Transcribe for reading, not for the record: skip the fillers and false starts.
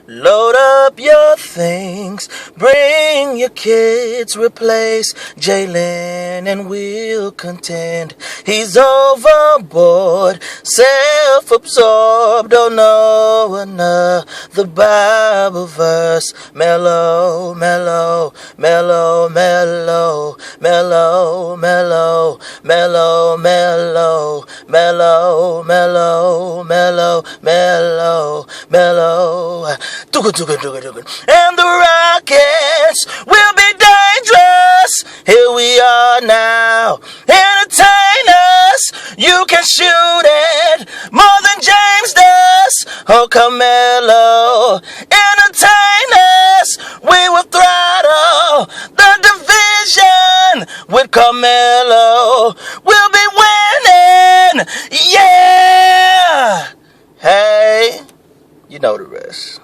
Load up your things, bring your kids, replace Jalen and we'll contend. He's overboard, self-absorbed, don't know another Bible verse. Mellow, mellow, mellow, mellow, mellow, mellow, mellow, mellow, mellow, mellow, mellow, mellow, mellow. And the Rockets will be dangerous. Here we are now. Entertain us. You can shoot it more than James does. Oh, Carmelo. Entertain us. We will throttle the division with Carmelo. We'll be winning. Yeah. Hey, you know the rest.